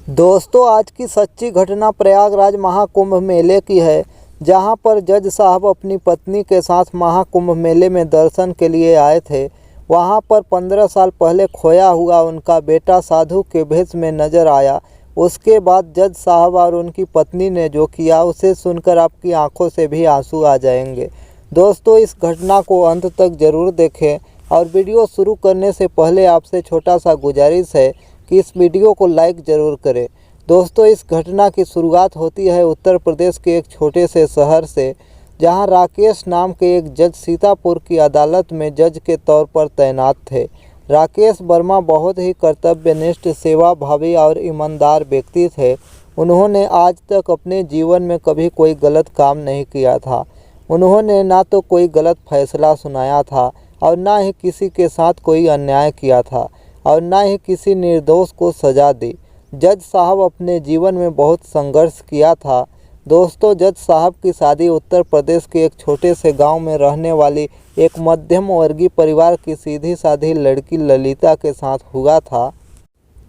दोस्तों, आज की सच्ची घटना प्रयागराज महाकुंभ मेले की है, जहां पर जज साहब अपनी पत्नी के साथ महाकुंभ मेले में दर्शन के लिए आए थे। वहां पर 15 साल पहले खोया हुआ उनका बेटा साधु के भेष में नजर आया। उसके बाद जज साहब और उनकी पत्नी ने जो किया, उसे सुनकर आपकी आंखों से भी आंसू आ जाएंगे। दोस्तों, इस घटना को अंत तक जरूर देखें और वीडियो शुरू करने से पहले आपसे छोटा सा गुजारिश है कि इस वीडियो को लाइक ज़रूर करें। दोस्तों, इस घटना की शुरुआत होती है उत्तर प्रदेश के एक छोटे से शहर से, जहां राकेश नाम के एक जज सीतापुर की अदालत में जज के तौर पर तैनात थे। राकेश वर्मा बहुत ही कर्तव्यनिष्ठ, सेवाभावी और ईमानदार व्यक्ति थे। उन्होंने आज तक अपने जीवन में कभी कोई गलत काम नहीं किया था। उन्होंने ना तो कोई गलत फैसला सुनाया था और ना ही किसी के साथ कोई अन्याय किया था और ना ही किसी निर्दोष को सज़ा दी। जज साहब अपने जीवन में बहुत संघर्ष किया था। दोस्तों, जज साहब की शादी उत्तर प्रदेश के एक छोटे से गांव में रहने वाली एक मध्यम वर्गीय परिवार की सीधी साधी लड़की ललिता के साथ हुआ था।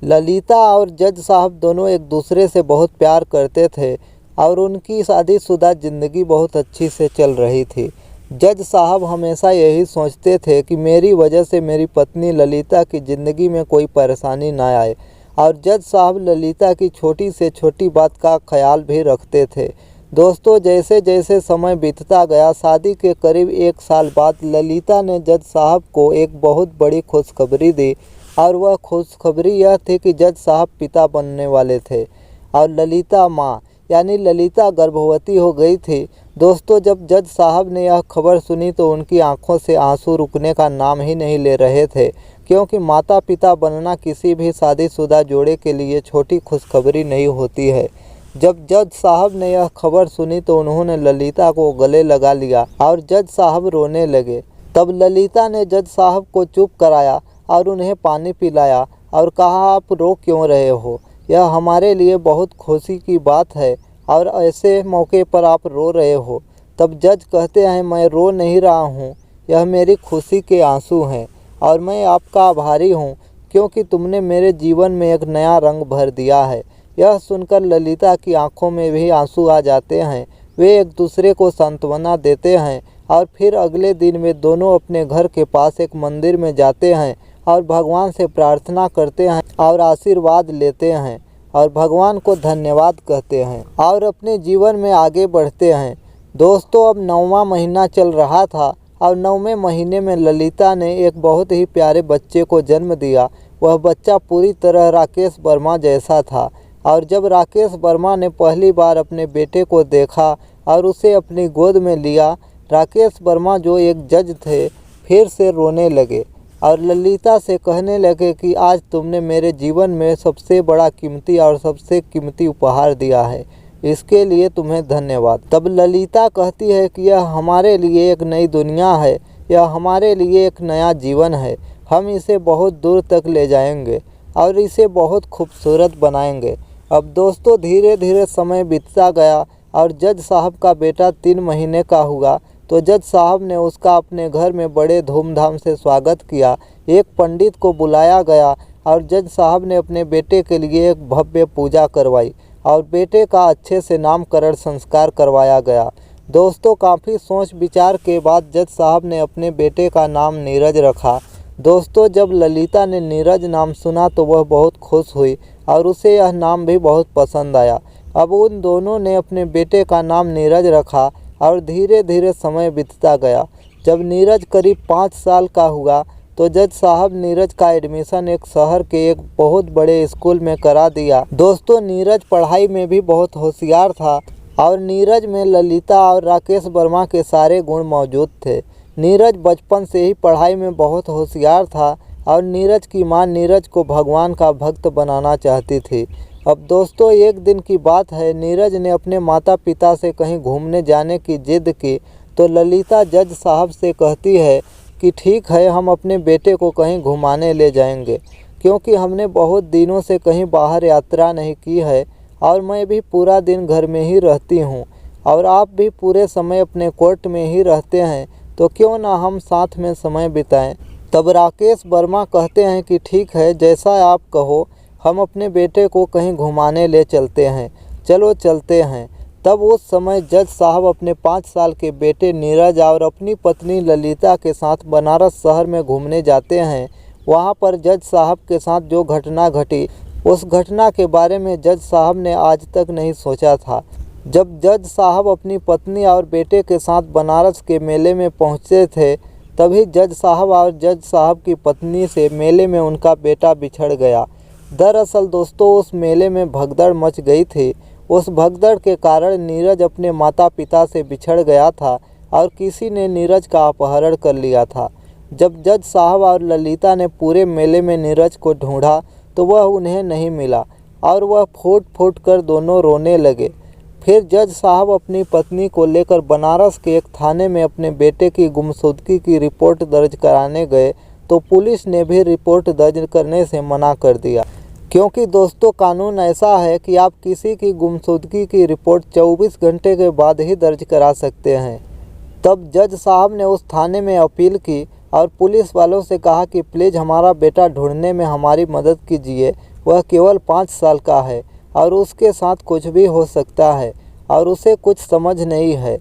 ललिता और जज साहब दोनों एक दूसरे से बहुत प्यार करते थे और उनकी शादीशुदा ज़िंदगी बहुत अच्छी से चल रही थी। जज साहब हमेशा यही सोचते थे कि मेरी वजह से मेरी पत्नी ललिता की ज़िंदगी में कोई परेशानी ना आए, और जज साहब ललिता की छोटी से छोटी बात का ख्याल भी रखते थे। दोस्तों, जैसे जैसे समय बीतता गया, शादी के करीब 1 साल बाद ललिता ने जज साहब को एक बहुत बड़ी खुशखबरी दी, और वह खुशखबरी यह थी कि जज साहब पिता बनने वाले थे और ललिता माँ यानी ललिता गर्भवती हो गई थी। दोस्तों, जब जज साहब ने यह खबर सुनी तो उनकी आंखों से आंसू रुकने का नाम ही नहीं ले रहे थे, क्योंकि माता पिता बनना किसी भी शादीशुदा जोड़े के लिए छोटी खुशखबरी नहीं होती है। जब जज साहब ने यह खबर सुनी तो उन्होंने ललिता को गले लगा लिया और जज साहब रोने लगे। तब ललिता ने जज साहब को चुप कराया और उन्हें पानी पिलाया और कहा, आप रो क्यों रहे हो? यह हमारे लिए बहुत खुशी की बात है और ऐसे मौके पर आप रो रहे हो। तब जज कहते हैं, मैं रो नहीं रहा हूँ, यह मेरी खुशी के आंसू हैं और मैं आपका आभारी हूँ, क्योंकि तुमने मेरे जीवन में एक नया रंग भर दिया है। यह सुनकर ललिता की आंखों में भी आंसू आ जाते हैं। वे एक दूसरे को सांत्वना देते हैं और फिर अगले दिन वे दोनों अपने घर के पास एक मंदिर में जाते हैं और भगवान से प्रार्थना करते हैं और आशीर्वाद लेते हैं और भगवान को धन्यवाद कहते हैं और अपने जीवन में आगे बढ़ते हैं। दोस्तों, अब 9वां महीना चल रहा था और 9वें महीने में ललिता ने एक बहुत ही प्यारे बच्चे को जन्म दिया। वह बच्चा पूरी तरह राकेश वर्मा जैसा था, और जब राकेश वर्मा ने पहली बार अपने बेटे को देखा और उसे अपनी गोद में लिया, राकेश वर्मा जो एक जज थे फिर से रोने लगे और ललिता से कहने लगे कि आज तुमने मेरे जीवन में सबसे बड़ा कीमती और सबसे कीमती उपहार दिया है, इसके लिए तुम्हें धन्यवाद। तब ललिता कहती है कि यह हमारे लिए एक नई दुनिया है, यह हमारे लिए एक नया जीवन है। हम इसे बहुत दूर तक ले जाएंगे और इसे बहुत खूबसूरत बनाएंगे। अब दोस्तों, धीरे धीरे समय बीतता गया और जज साहब का बेटा 3 महीने का हुआ तो जज साहब ने उसका अपने घर में बड़े धूमधाम से स्वागत किया। एक पंडित को बुलाया गया और जज साहब ने अपने बेटे के लिए एक भव्य पूजा करवाई और बेटे का अच्छे से नामकरण संस्कार करवाया गया। दोस्तों, काफ़ी सोच विचार के बाद जज साहब ने अपने बेटे का नाम नीरज रखा। दोस्तों, जब ललिता ने नीरज नाम सुना तो वह बहुत खुश हुई और उसे यह नाम भी बहुत पसंद आया। अब उन दोनों ने अपने बेटे का नाम नीरज रखा और धीरे धीरे समय बीतता गया। जब नीरज करीब 5 साल का हुआ तो जज साहब नीरज का एडमिशन एक शहर के एक बहुत बड़े स्कूल में करा दिया। दोस्तों, नीरज पढ़ाई में भी बहुत होशियार था और नीरज में ललिता और राकेश वर्मा के सारे गुण मौजूद थे। नीरज बचपन से ही पढ़ाई में बहुत होशियार था और नीरज की मां नीरज को भगवान का भक्त बनाना चाहती थी। अब दोस्तों, एक दिन की बात है, नीरज ने अपने माता पिता से कहीं घूमने जाने की जिद की तो ललिता जज साहब से कहती है कि ठीक है, हम अपने बेटे को कहीं घुमाने ले जाएंगे, क्योंकि हमने बहुत दिनों से कहीं बाहर यात्रा नहीं की है और मैं भी पूरा दिन घर में ही रहती हूँ और आप भी पूरे समय अपने कोर्ट में ही रहते हैं, तो क्यों ना हम साथ में समय बिताएं। तब राकेश वर्मा कहते हैं कि ठीक है, जैसा आप कहो। हम अपने बेटे को कहीं घुमाने ले चलते हैं, चलो चलते हैं। तब उस समय जज साहब अपने 5 साल के बेटे नीरज और अपनी पत्नी ललिता के साथ बनारस शहर में घूमने जाते हैं। वहाँ पर जज साहब के साथ जो घटना घटी, उस घटना के बारे में जज साहब ने आज तक नहीं सोचा था। जब जज साहब अपनी पत्नी और बेटे के साथ बनारस के मेले में पहुँचे थे, तभी जज साहब और जज साहब की पत्नी से मेले में उनका बेटा बिछड़ गया। दरअसल दोस्तों, उस मेले में भगदड़ मच गई थी। उस भगदड़ के कारण नीरज अपने माता पिता से बिछड़ गया था और किसी ने नीरज का अपहरण कर लिया था। जब जज साहब और ललिता ने पूरे मेले में नीरज को ढूंढा तो वह उन्हें नहीं मिला और वह फूट फूट कर दोनों रोने लगे। फिर जज साहब अपनी पत्नी को लेकर बनारस के एक थाने में अपने बेटे की गुमशुदगी की रिपोर्ट दर्ज कराने गए, तो पुलिस ने भी रिपोर्ट दर्ज करने से मना कर दिया, क्योंकि दोस्तों कानून ऐसा है कि आप किसी की गुमशुदगी की रिपोर्ट 24 घंटे के बाद ही दर्ज करा सकते हैं। तब जज साहब ने उस थाने में अपील की और पुलिस वालों से कहा कि प्लीज़ हमारा बेटा ढूंढने में हमारी मदद कीजिए। वह केवल 5 साल का है और उसके साथ कुछ भी हो सकता है और उसे कुछ समझ नहीं है।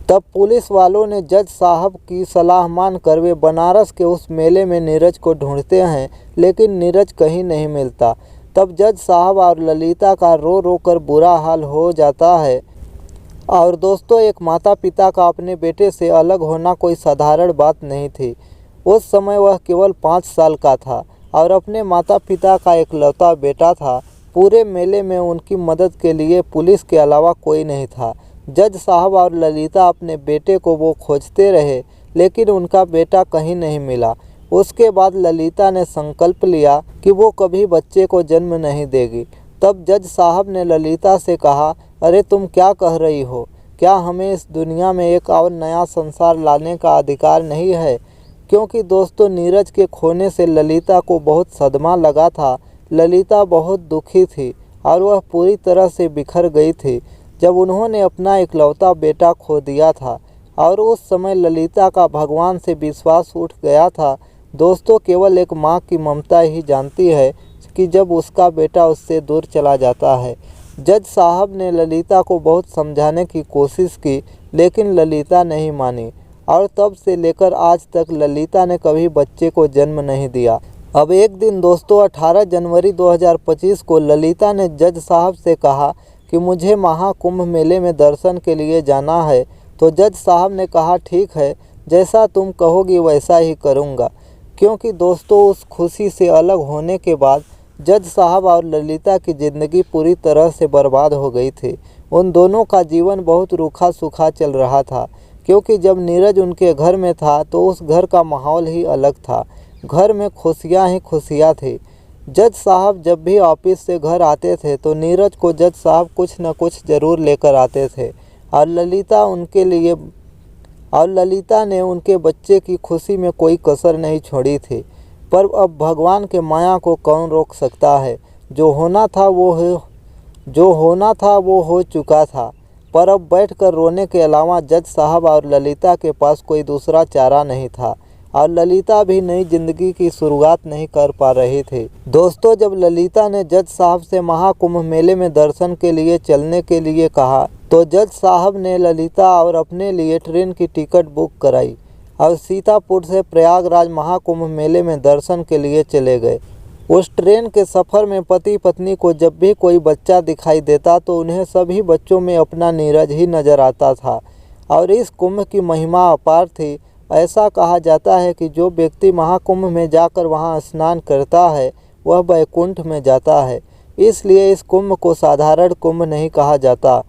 तब पुलिस वालों ने जज साहब की सलाह मानकर वे बनारस के उस मेले में नीरज को ढूंढते हैं, लेकिन नीरज कहीं नहीं मिलता। तब जज साहब और ललिता का रो रो कर बुरा हाल हो जाता है। और दोस्तों, एक माता पिता का अपने बेटे से अलग होना कोई साधारण बात नहीं थी। उस समय वह केवल 5 साल का था और अपने माता पिता का इकलौता बेटा था। पूरे मेले में उनकी मदद के लिए पुलिस के अलावा कोई नहीं था। जज साहब और ललिता अपने बेटे को वो खोजते रहे, लेकिन उनका बेटा कहीं नहीं मिला। उसके बाद ललिता ने संकल्प लिया कि वो कभी बच्चे को जन्म नहीं देगी। तब जज साहब ने ललिता से कहा, अरे तुम क्या कह रही हो? क्या हमें इस दुनिया में एक और नया संसार लाने का अधिकार नहीं है? क्योंकि दोस्तों, नीरज के खोने से ललिता को बहुत सदमा लगा था। ललिता बहुत दुखी थी और वह पूरी तरह से बिखर गई थी जब उन्होंने अपना इकलौता बेटा खो दिया था। और उस समय ललिता का भगवान से विश्वास उठ गया था। दोस्तों, केवल एक माँ की ममता ही जानती है कि जब उसका बेटा उससे दूर चला जाता है। जज साहब ने ललिता को बहुत समझाने की कोशिश की, लेकिन ललिता नहीं मानी और तब से लेकर आज तक ललिता ने कभी बच्चे को जन्म नहीं दिया। अब एक दिन दोस्तों 18 जनवरी 2025 को ललिता ने जज साहब से कहा कि मुझे महाकुंभ मेले में दर्शन के लिए जाना है। तो जज साहब ने कहा, ठीक है, जैसा तुम कहोगी वैसा ही करूँगा। क्योंकि दोस्तों, उस खुशी से अलग होने के बाद जज साहब और ललिता की ज़िंदगी पूरी तरह से बर्बाद हो गई थी। उन दोनों का जीवन बहुत रूखा सूखा चल रहा था, क्योंकि जब नीरज उनके घर में था तो उस घर का माहौल ही अलग था। घर में खुशियाँ ही खुशियाँ थी। जज साहब जब भी ऑफिस से घर आते थे तो नीरज को जज साहब कुछ न कुछ ज़रूर लेकर आते थे और ललिता ने उनके बच्चे की खुशी में कोई कसर नहीं छोड़ी थी। पर अब भगवान के माया को कौन रोक सकता है? जो होना था वो हो चुका था। पर अब बैठकर रोने के अलावा जज साहब और ललिता के पास कोई दूसरा चारा नहीं था और ललिता भी नई जिंदगी की शुरुआत नहीं कर पा रही थी। दोस्तों, जब ललिता ने जज साहब से महाकुंभ मेले में दर्शन के लिए चलने के लिए कहा तो जज साहब ने ललिता और अपने लिए ट्रेन की टिकट बुक कराई और सीतापुर से प्रयागराज महाकुंभ मेले में दर्शन के लिए चले गए। उस ट्रेन के सफ़र में पति पत्नी को जब भी कोई बच्चा दिखाई देता तो उन्हें सभी बच्चों में अपना नीरज ही नज़र आता था। और इस कुंभ की महिमा अपार थी। ऐसा कहा जाता है कि जो व्यक्ति महाकुंभ में जाकर वहां स्नान करता है वह वैकुंठ में जाता है। इसलिए इस कुंभ को साधारण कुंभ नहीं कहा जाता।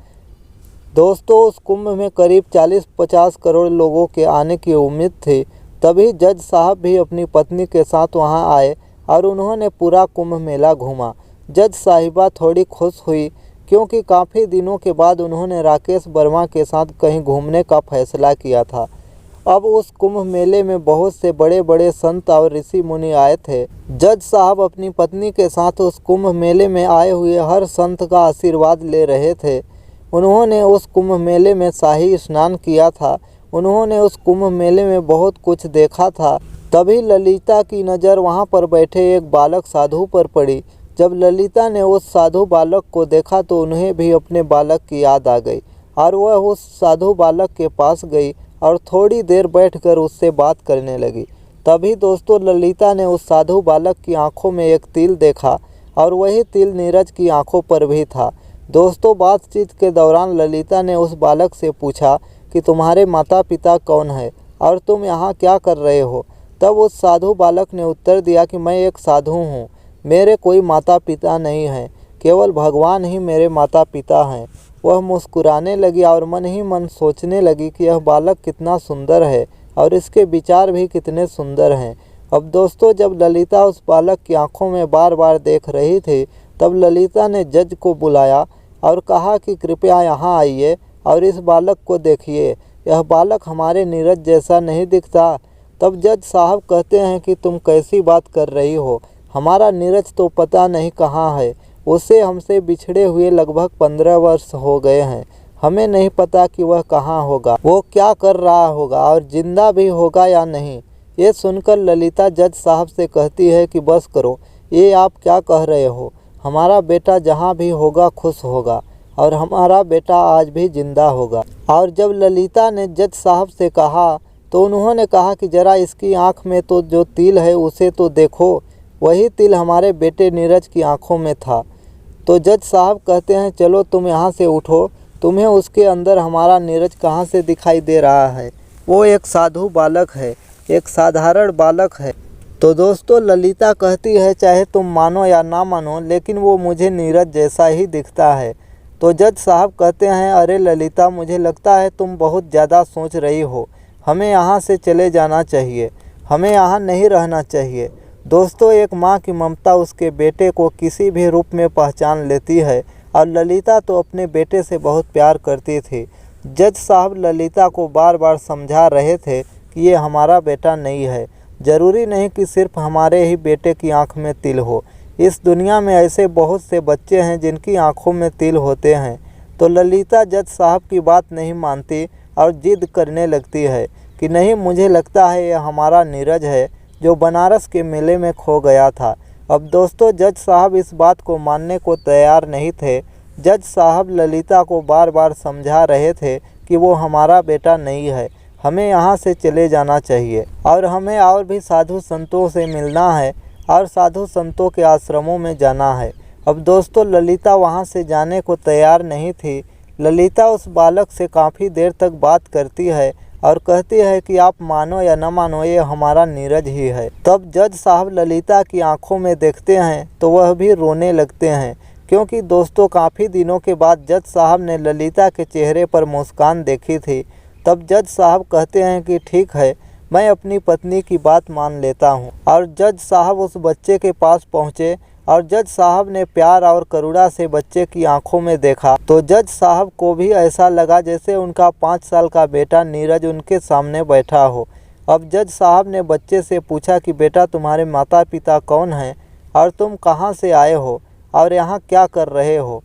दोस्तों, उस कुंभ में करीब 40-50 करोड़ लोगों के आने की उम्मीद थी। तभी जज साहब भी अपनी पत्नी के साथ वहां आए और उन्होंने पूरा कुंभ मेला घूमा। जज साहिबा थोड़ी खुश हुई, क्योंकि काफ़ी दिनों के बाद उन्होंने राकेश वर्मा के साथ कहीं घूमने का फैसला किया था। अब उस कुंभ मेले में बहुत से बड़े बड़े संत और ऋषि मुनि आए थे। जज साहब अपनी पत्नी के साथ उस कुंभ मेले में आए हुए हर संत का आशीर्वाद ले रहे थे। उन्होंने उस कुंभ मेले में शाही स्नान किया था। उन्होंने उस कुंभ मेले में बहुत कुछ देखा था। तभी ललिता की नज़र वहां पर बैठे एक बालक साधु पर पड़ी। जब ललिता ने उस साधु बालक को देखा तो उन्हें भी अपने बालक की याद आ गई और वह उस साधु बालक के पास गई और थोड़ी देर बैठकर उससे बात करने लगी। तभी दोस्तों ललिता ने उस साधु बालक की आंखों में एक तिल देखा और वही तिल नीरज की आंखों पर भी था। दोस्तों बातचीत के दौरान ललिता ने उस बालक से पूछा कि तुम्हारे माता पिता कौन है और तुम यहाँ क्या कर रहे हो। तब उस साधु बालक ने उत्तर दिया कि मैं एक साधु हूँ, मेरे कोई माता पिता नहीं हैं, केवल भगवान ही मेरे माता पिता हैं। वह मुस्कुराने लगी और मन ही मन सोचने लगी कि यह बालक कितना सुंदर है और इसके विचार भी कितने सुंदर हैं। अब दोस्तों जब ललिता उस बालक की आंखों में बार बार देख रही थी तब ललिता ने जज को बुलाया और कहा कि कृपया यहाँ आइए और इस बालक को देखिए, यह बालक हमारे नीरज जैसा नहीं दिखता। तब जज साहब कहते हैं कि तुम कैसी बात कर रही हो, हमारा नीरज तो पता नहीं कहाँ है, उसे हमसे बिछड़े हुए लगभग 15 वर्ष हो गए हैं। हमें नहीं पता कि वह कहाँ होगा, वो क्या कर रहा होगा और जिंदा भी होगा या नहीं। ये सुनकर ललिता जज साहब से कहती है कि बस करो, ये आप क्या कह रहे हो, हमारा बेटा जहाँ भी होगा खुश होगा और हमारा बेटा आज भी जिंदा होगा। और जब ललिता ने जज साहब से कहा तो उन्होंने कहा कि ज़रा इसकी आँख में तो जो तिल है उसे तो देखो, वही तिल हमारे बेटे नीरज की आंखों में था। तो जज साहब कहते हैं चलो तुम यहाँ से उठो, तुम्हें उसके अंदर हमारा नीरज कहाँ से दिखाई दे रहा है, वो एक साधु बालक है, एक साधारण बालक है। तो दोस्तों ललिता कहती है चाहे तुम मानो या ना मानो लेकिन वो मुझे नीरज जैसा ही दिखता है। तो जज साहब कहते हैं अरे ललिता, मुझे लगता है तुम बहुत ज़्यादा सोच रही हो, हमें यहाँ से चले जाना चाहिए, हमें यहाँ नहीं रहना चाहिए। दोस्तों एक माँ की ममता उसके बेटे को किसी भी रूप में पहचान लेती है और ललिता तो अपने बेटे से बहुत प्यार करती थी। जज साहब ललिता को बार बार समझा रहे थे कि ये हमारा बेटा नहीं है, ज़रूरी नहीं कि सिर्फ हमारे ही बेटे की आंख में तिल हो, इस दुनिया में ऐसे बहुत से बच्चे हैं जिनकी आंखों में तिल होते हैं। तो ललिता जज साहब की बात नहीं मानती और जिद करने लगती है कि नहीं, मुझे लगता है यह हमारा नीरज है जो बनारस के मेले में खो गया था। अब दोस्तों जज साहब इस बात को मानने को तैयार नहीं थे। जज साहब ललिता को बार बार समझा रहे थे कि वो हमारा बेटा नहीं है, हमें यहाँ से चले जाना चाहिए और हमें और भी साधु संतों से मिलना है और साधु संतों के आश्रमों में जाना है। अब दोस्तों ललिता वहाँ से जाने को तैयार नहीं थी। ललिता उस बालक से काफ़ी देर तक बात करती है और कहती है कि आप मानो या न मानो ये हमारा नीरज ही है। तब जज साहब ललिता की आंखों में देखते हैं तो वह भी रोने लगते हैं, क्योंकि दोस्तों काफ़ी दिनों के बाद जज साहब ने ललिता के चेहरे पर मुस्कान देखी थी। तब जज साहब कहते हैं कि ठीक है, मैं अपनी पत्नी की बात मान लेता हूँ। और जज साहब उस बच्चे के पास पहुँचे और जज साहब ने प्यार और करुणा से बच्चे की आंखों में देखा तो जज साहब को भी ऐसा लगा जैसे उनका 5 साल का बेटा नीरज उनके सामने बैठा हो। अब जज साहब ने बच्चे से पूछा कि बेटा तुम्हारे माता पिता कौन हैं और तुम कहाँ से आए हो और यहाँ क्या कर रहे हो।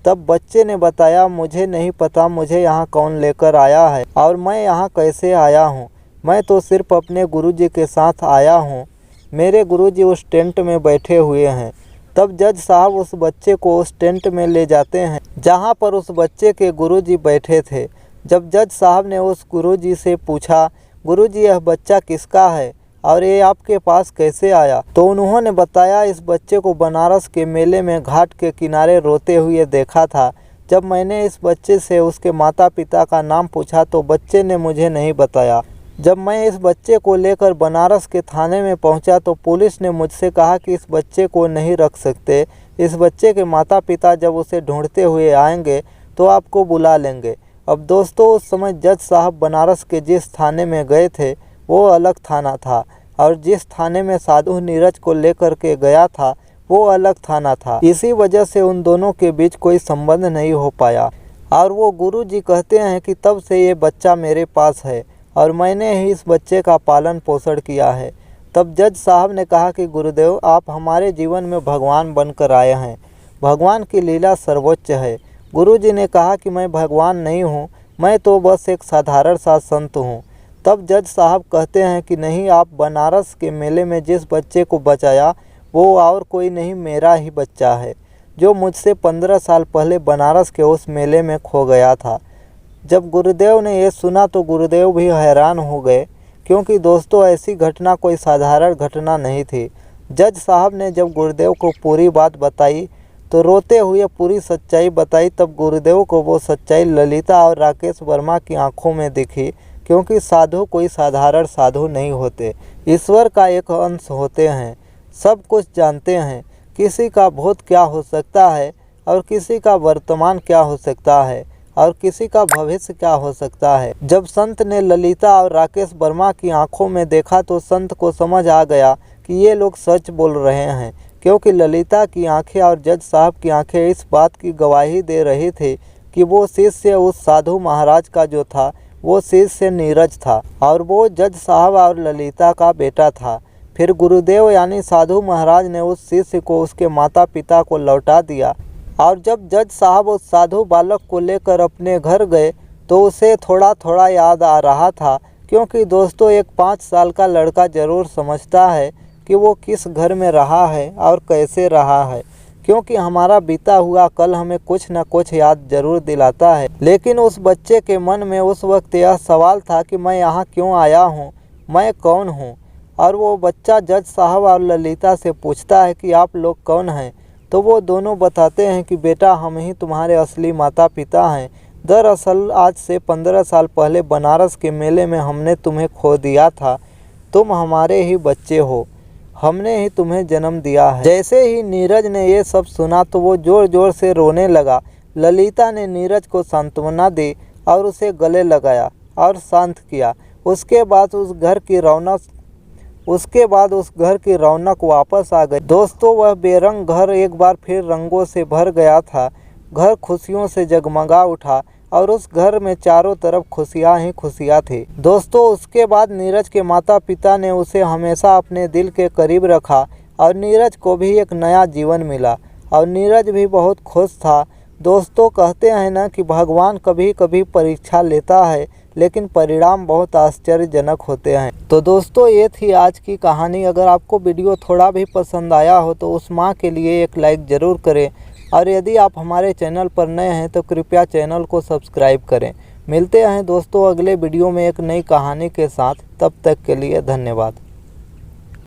तब बच्चे ने बताया मुझे नहीं पता मुझे यहाँ कौन लेकर आया है और मैं यहाँ कैसे आया हूँ, मैं तो सिर्फ अपने गुरुजी के साथ आया हूँ, मेरे गुरुजी उस टेंट में बैठे हुए हैं। तब जज साहब उस बच्चे को उस टेंट में ले जाते हैं जहाँ पर उस बच्चे के गुरुजी बैठे थे। जब जज साहब ने उस गुरुजी से पूछा गुरुजी यह बच्चा किसका है और ये आपके पास कैसे आया, तो उन्होंने बताया इस बच्चे को बनारस के मेले में घाट के किनारे रोते हुए देखा था। जब मैंने इस बच्चे से उसके माता पिता का नाम पूछा तो बच्चे ने मुझे नहीं बताया। जब मैं इस बच्चे को लेकर बनारस के थाने में पहुंचा तो पुलिस ने मुझसे कहा कि इस बच्चे को नहीं रख सकते, इस बच्चे के माता पिता जब उसे ढूंढते हुए आएंगे तो आपको बुला लेंगे। अब दोस्तों उस समय जज साहब बनारस के जिस थाने में गए थे वो अलग थाना था और जिस थाने में साधु नीरज को लेकर के गया था वो अलग थाना था। इसी वजह से उन दोनों के बीच कोई संबंध नहीं हो पाया और वो गुरुजी कहते हैं कि तब से ये बच्चा मेरे पास है और मैंने ही इस बच्चे का पालन पोषण किया है। तब जज साहब ने कहा कि गुरुदेव आप हमारे जीवन में भगवान बनकर आए हैं, भगवान की लीला सर्वोच्च है। गुरुजी ने कहा कि मैं भगवान नहीं हूँ, मैं तो बस एक साधारण सा संत हूँ। तब जज साहब कहते हैं कि नहीं, आप बनारस के मेले में जिस बच्चे को बचाया वो और कोई नहीं, मेरा ही बच्चा है, जो मुझसे 15 साल पहले बनारस के उस मेले में खो गया था। जब गुरुदेव ने ये सुना तो गुरुदेव भी हैरान हो गए, क्योंकि दोस्तों ऐसी घटना कोई साधारण घटना नहीं थी। जज साहब ने जब गुरुदेव को पूरी बात बताई तो रोते हुए पूरी सच्चाई बताई। तब गुरुदेव को वो सच्चाई ललिता और राकेश वर्मा की आंखों में दिखी, क्योंकि साधु कोई साधारण साधु नहीं होते, ईश्वर का एक अंश होते हैं, सब कुछ जानते हैं। किसी का भूत क्या हो सकता है और किसी का वर्तमान क्या हो सकता है और किसी का भविष्य क्या हो सकता है। जब संत ने ललिता और राकेश वर्मा की आंखों में देखा तो संत को समझ आ गया कि ये लोग सच बोल रहे हैं, क्योंकि ललिता की आंखें और जज साहब की आंखें इस बात की गवाही दे रही थी कि वो शिष्य उस साधु महाराज का जो था वो शिष्य नीरज था और वो जज साहब और ललिता का बेटा था। फिर गुरुदेव यानी साधु महाराज ने उस शिष्य को उसके माता पिता को लौटा दिया और जब जज साहब उस साधु बालक को लेकर अपने घर गए तो उसे थोड़ा थोड़ा याद आ रहा था, क्योंकि दोस्तों एक 5 साल का लड़का ज़रूर समझता है कि वो किस घर में रहा है और कैसे रहा है, क्योंकि हमारा बीता हुआ कल हमें कुछ न कुछ याद जरूर दिलाता है। लेकिन उस बच्चे के मन में उस वक्त यह सवाल था कि मैं यहाँ क्यों आया हूँ, मैं कौन हूँ। और वो बच्चा जज साहब और ललिता से पूछता है कि आप लोग कौन हैं, तो वो दोनों बताते हैं कि बेटा हम ही तुम्हारे असली माता पिता हैं। दरअसल आज से 15 साल पहले बनारस के मेले में हमने तुम्हें खो दिया था, तुम हमारे ही बच्चे हो, हमने ही तुम्हें जन्म दिया है। जैसे ही नीरज ने ये सब सुना तो वो ज़ोर ज़ोर से रोने लगा। ललिता ने नीरज को सांत्वना दी और उसे गले लगाया और शांत किया। उसके बाद उस घर की रौनक वापस आ गई। दोस्तों वह बेरंग घर एक बार फिर रंगों से भर गया था। घर खुशियों से जगमगा उठा और उस घर में चारों तरफ खुशियां ही खुशियां थी। दोस्तों उसके बाद नीरज के माता पिता ने उसे हमेशा अपने दिल के करीब रखा और नीरज को भी एक नया जीवन मिला और नीरज भी बहुत खुश था। दोस्तों कहते हैं ना कि भगवान कभी कभी परीक्षा लेता है, लेकिन परिणाम बहुत आश्चर्यजनक होते हैं। तो दोस्तों ये थी आज की कहानी। अगर आपको वीडियो थोड़ा भी पसंद आया हो तो उस माँ के लिए एक लाइक ज़रूर करें और यदि आप हमारे चैनल पर नए हैं तो कृपया चैनल को सब्सक्राइब करें। मिलते हैं दोस्तों अगले वीडियो में एक नई कहानी के साथ, तब तक के लिए धन्यवाद।